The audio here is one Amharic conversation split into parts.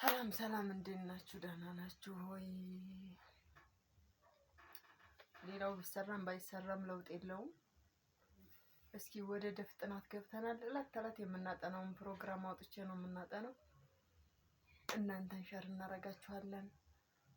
ሰላም እንዴት ናችሁ? ደህና ናችሁ ሆይ? ሌላው ቢሰራም ባይሰራም ለውጥ የለውም። እስኪ ወደ ደፍ ጥናት ገብተናል። እለት ተለት የምናጠናውን ፕሮግራም አውጥቼ ነው የምናጠናው። እናንተን ሸር እናረጋችኋለን።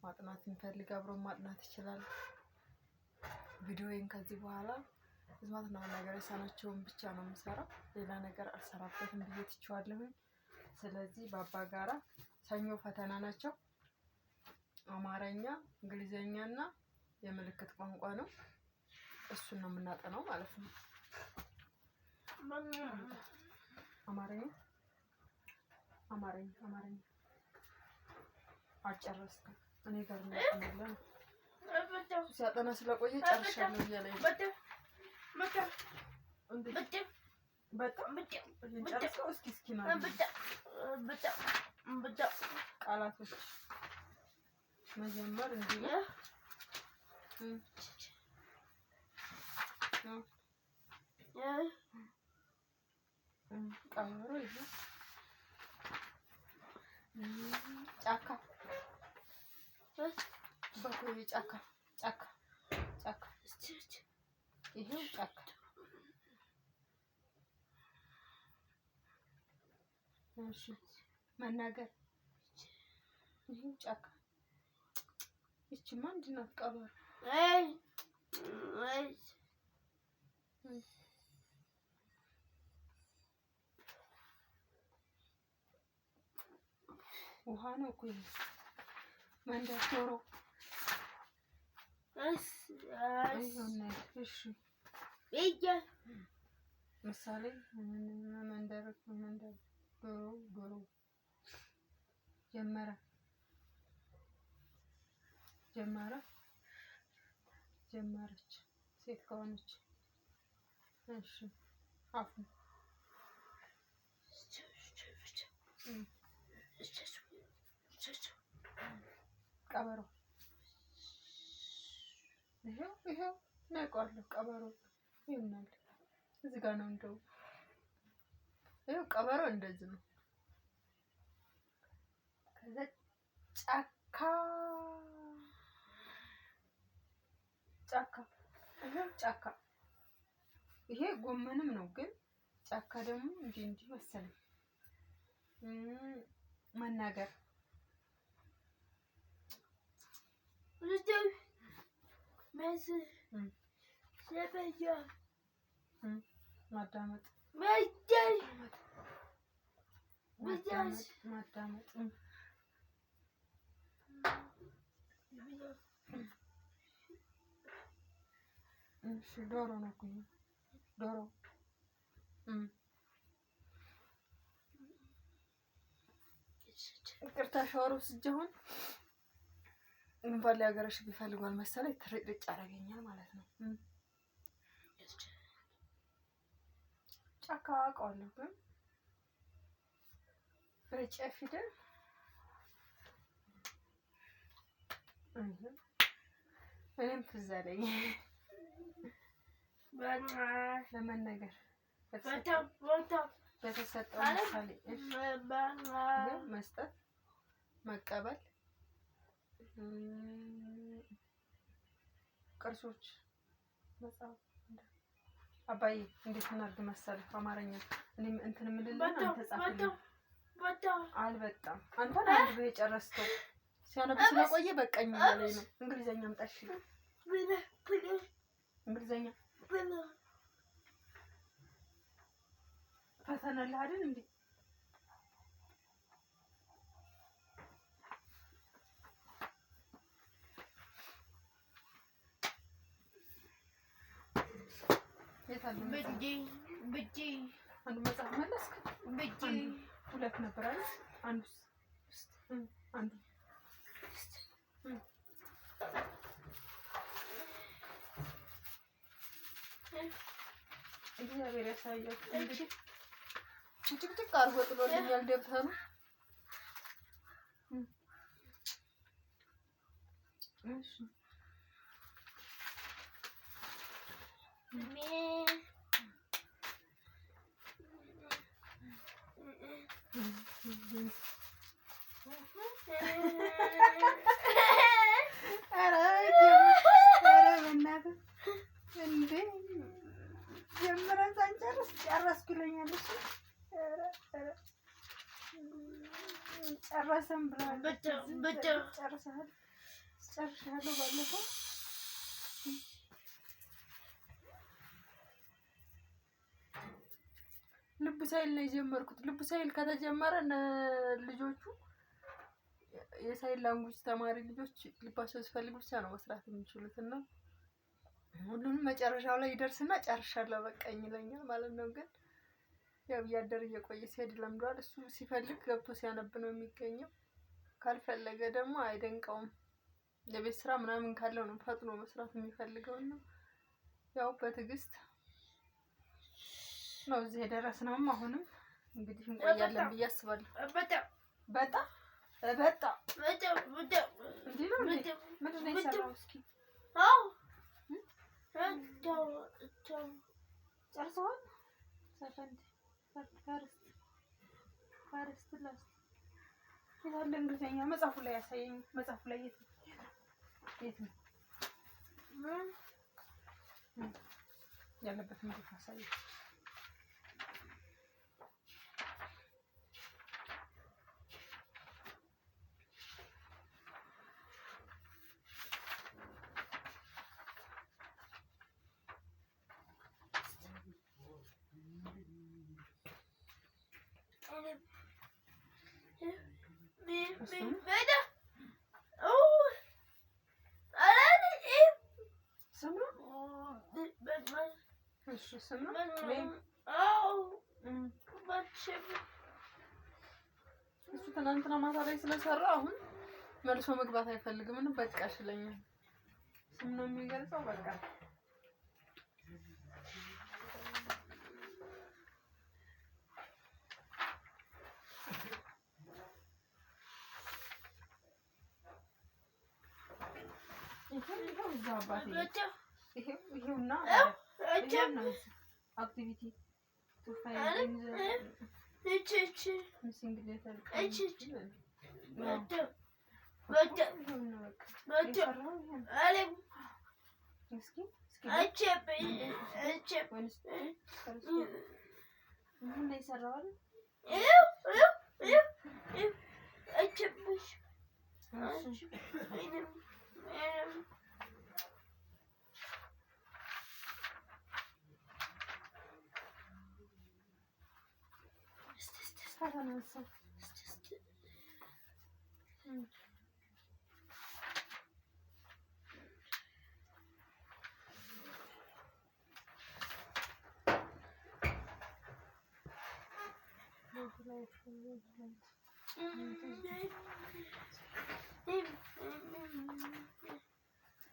ማጥናት የሚፈልግ አብሮ ማጥናት ይችላል። ቪዲዮዬን ከዚህ በኋላ ዝማት ነው ነገር የሳናቸውን ብቻ ነው የምሰራው። ሌላ ነገር አልሰራበትም ብዬ ትቼዋለሁ። ስለዚህ ባባ ጋራ ሰኞ ፈተና ናቸው። አማርኛ፣ እንግሊዘኛና የምልክት ቋንቋ ነው። እሱን ነው የምናጠናው ማለት ነው። አማርኛ አልጨረስኩም። እኔ ጋር ነው ሲያጠና ስለቆየ ጨርሻለሁ እያለኝ ጨርሰው እስኪ ቃላቶች መጀመር እንዲህ ነው። ቀበሮ ይሄ ጫካ በኮይ ጫካ ይሄው ጫካ እሺ መናገር ይሄው ጫካ ይቺማ ምንድን ናት? ቀበሮ ውሃ ነው እኮ ይሄ። መንደር ዶሮ እሺ ምሳሌ መንደር ዶሮ ጀመረች ሴት ከሆነች እሺ አፉ ቀበሮ ይሄው ነቀዋለሁ። ቀበሮ ይሆናል እዚህ ጋር ነው እንደው ይሄው ቀበሮ እንደዚህ ነው። ከዛ ጫካ ይሄው ጫካ ይሄ ጎመንም ነው ግን ጫካ ደግሞ እንዲህ መሰለኝ። መናገር ማዳመጥ እሺ ዶሮ ነው እኮ ዶሮ ይቅርታ ሻወር ወስጄ አሁን እንኳን ሊያገረሽ ቢፈልጓል መሰለኝ ትርጭ አደረገኛል ማለት ነው። ጫካ አውቀዋለሁ ግን በጨ ፊደል እኔም ትዝ አለኝ ለመናገር በተሰጠው ምሳሌ መስጠት መቀበል ቅርሶች መጽሐፍ አባዬ እንዴት እናድርግ መሰለህ? አማርኛ እኔም እንትን ምንድነው አንተ ጻፍልኝ አልበጣም አንተን አንድ ብዬ ጨረስከው ሲያነብ ስለቆየ በቃኝ እያለኝ ነው። እንግሊዘኛም ጠሽ እንግሊዘኛ ፈተና አለ አይደል እንዴ? ብጂ አንዱ መጽሐፍ መለስክ ብጂ ሁለት ነበር አይደል? አንዱ እግዚአብሔር ያሳያችሁ እንጂ ጭቅጭቅ አድርጎ ጥሎልኛል ደብተሩ። እሺ ኧረ በእናትህ እንዴ ጀምረን ሳንጨርስ ጨረስኩ ይለኛለች። ጨረሰን ብለሃል። ጨርሰሃል? ጨርሻለሁ ባለፈው ልቡ ሳይል ነው የጀመርኩት። ልቡ ሳይል ከተጀመረ ልጆቹ የሳይል ላንጉጅ ተማሪ ልጆች ልባቸው ሲፈልግ ብቻ ነው መስራት የሚችሉት እና ሁሉንም መጨረሻው ላይ ይደርስና ጨርሻለሁ በቃኝ ይለኛል ማለት ነው። ግን ያው እያደር እየቆየ ሲሄድ ለምዷል። እሱ ሲፈልግ ገብቶ ሲያነብ ነው የሚገኘው። ካልፈለገ ደግሞ አይደንቀውም። የቤት ስራ ምናምን ካለው ነው ፈጥኖ መስራት የሚፈልገው እና ያው በትዕግስት ነው እዚህ የደረስነውም። አሁንም እንግዲህ እንቆያለን ብዬ አስባለሁ። በጣም እንዲህ ነው እንዴ? ምንድን ነው የሰራው? እስኪ ጨርሰዋል? ሰከንድ ፈርስት ላስት ይላል እንግሊዘኛ መጽሐፉ ላይ ያሳየኝ። መጽሐፉ ላይ የት ነው ያለበት? እንዴት ያሳየኝ? እሱ ትናንትና ማታ ላይ ስለሰራ አሁን መልሶ መግባት አይፈልግም። ምን በቃሽ ይለኛል። ስም ነው የሚገልጸው። በቃ ይሄውና አክቲቪቲ ቱ ፋይንድ ሚሲንግ ሌተር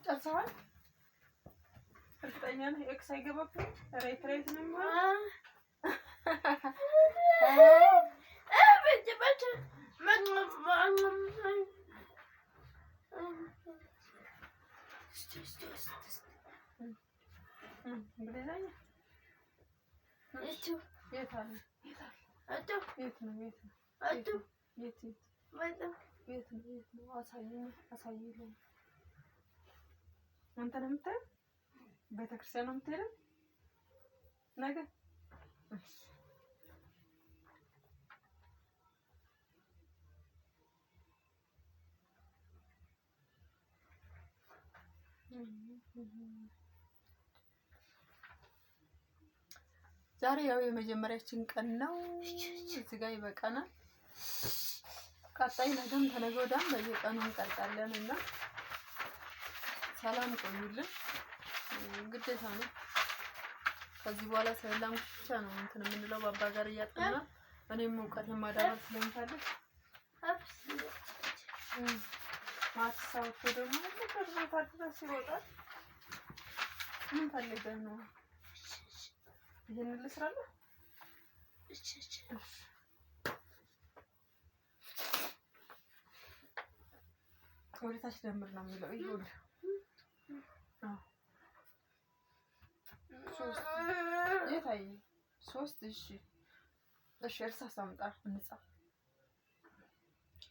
ጨርሰዋል? እርግጠኛ ነህ? ኤክስ አይገባብኝ? ራይት ነው የሚሆነው። አሳየኝ። አንተ ነው የምታየው? ቤተክርስቲያን ነው የምትሄደው ነገ? ዛሬ ያው የመጀመሪያችን ቀን ነው። እዚህ ጋር ይበቃናል። ቀጣይ ነገም ተነገ ወዲያም በየቀኑ እንቀርጻለን እና ሰላም ቆዩልን። ግዴታ ነው። ከዚህ በኋላ ሰላም ብቻ ነው እንትን የምንለው ባባ ጋር እያጠና እኔም እውቀት ማዳበር ስለምፈልግ ማትሳውቶ ደግሞ ከዛ ድረስ ይወጣል። ምን ፈልገህ ነው? ይሄንን ልስራለሁ። ወደ ታች ደምር ነው የሚለው። ይሁን ሶስት የታይ ሶስት። እሺ እርሳስ አምጣ እንጻፍ።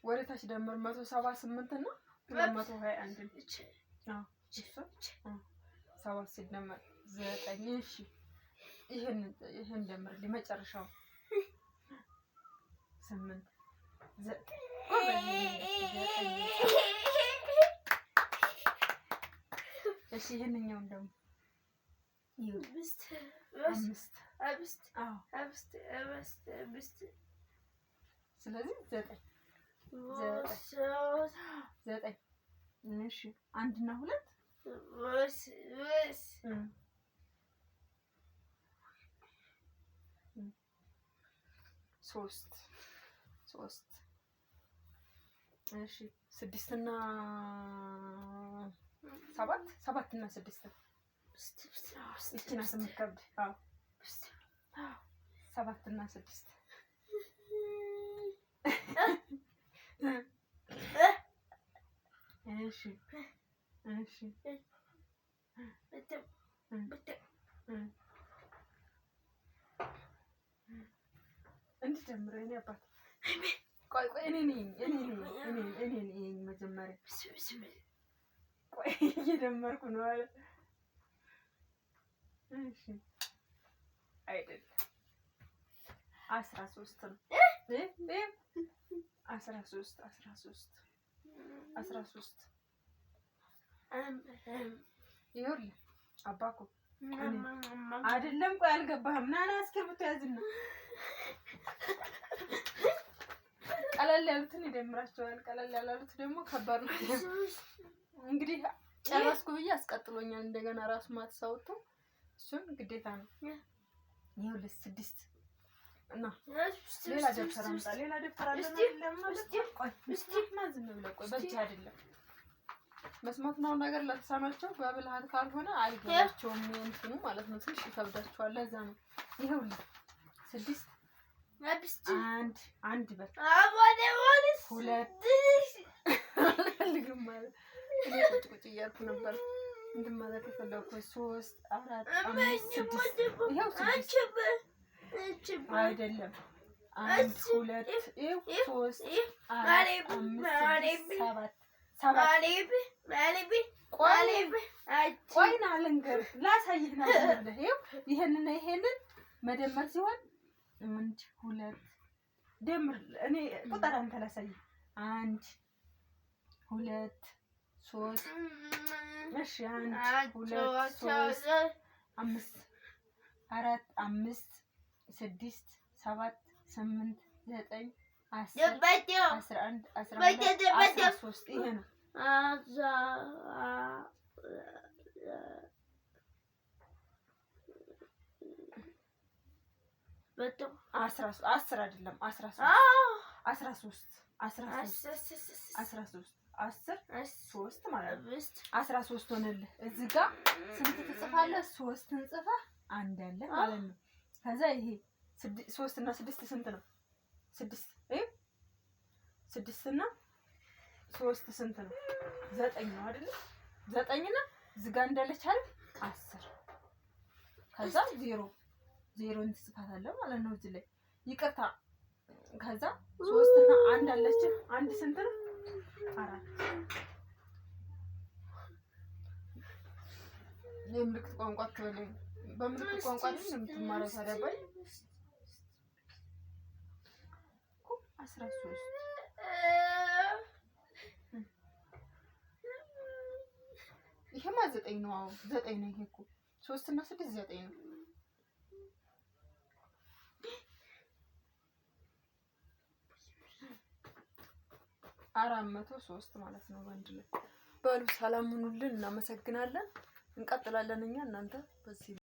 ወደ ታች ደምር 178 እና 221 አዎ እሱ 7 ሲደመር 9 እሺ ይሄን ደምርልኝ መጨረሻው 8 እሺ ይሄንኛውን ደግሞ አምስት ስለዚህ 9 እሺ 1 እና 2 3 እሺ 6 እና 7 እና 6 እቺና 8 ከብድ አዎ 7 እና 6 እሺ እንዴት ጀምሮ እኔ አባት ቆይ እኔ ነኝ መጀመሪያ ቆይ እየደመርኩ ነው አለ እሺ አይደል 13 ነው 13 ይኸውልህ አባኮ አይደለም ቆይ አልገባህም ና እስክሪብቶ ያዝና ቀለል ያሉትን ይደምራቸዋል ቀለል ያላሉት ደግሞ ከባድ ነው እንግዲህ ጨረስኩ ብዬ አስቀጥሎኛል እንደገና ራሱ ማትሳውቶ እሱን ግዴታ ነው ይኸውልህ 6 እና ሌላ ደብተር አለ እስቲ ዝም ብለህ ቆይ በእጅ አይደለም መስማት ነው ነገር ለተሳናቸው በብልሃት ካልሆነ አይገባቸውም እንትኑ ማለት ነው ትንሽ ይከብዳቸዋል ለዛ ነው ይኸውልህ 6 አንድ በል ሁለት ማለት ቁጭ እያልኩ ነበር እንትን ማለት የፈለኩት 3 4 5 6 ይኸው 6 አይደለም 1 2 3 4 5 7 ቆይ ና ልንገርህ ላሳይህ ነው ብለህ ይኸው ይሄንን መደመር ሲሆን 1 2 ደምር እኔ ቁጥር አንተ ላሳይህ 1 2 3 እሺ 1 2 3 5 4 5 6 7 8 9 10 11 12 13 ይሄ ነው 10 አይደለም 13 ማለት ነው 13 ሆነልህ እዚህ ጋር ስንት ትጽፋለህ 3 እንጽፈህ አንድ አለ ማለት ነው ከዛ ይሄ 3 እና 6 ስንት ነው 6 እና 3 ስንት ነው 9 ነው አይደል 9 እና እዚህ ጋር እንዳለች አይደል 10 ከዛ 0 እንትጽፋታለህ ማለት ነው እዚህ ላይ ይቅርታ ከዛ 3 እና 1 አለች 1 ስንት ነው 4 የምልክት ቋንቋ ተወለኝ በምልክት ቋንቋ ነው የምትማረው ታዲያ ባይ 13 ይሄማ 9 ነው 9 ነው ይሄ እኮ 3 እና 6 9 ነው 403 ማለት ነው ወንድ ላይ በሉ ሰላም ሁኑልን እናመሰግናለን እንቀጥላለን እኛ እናንተ በዚህ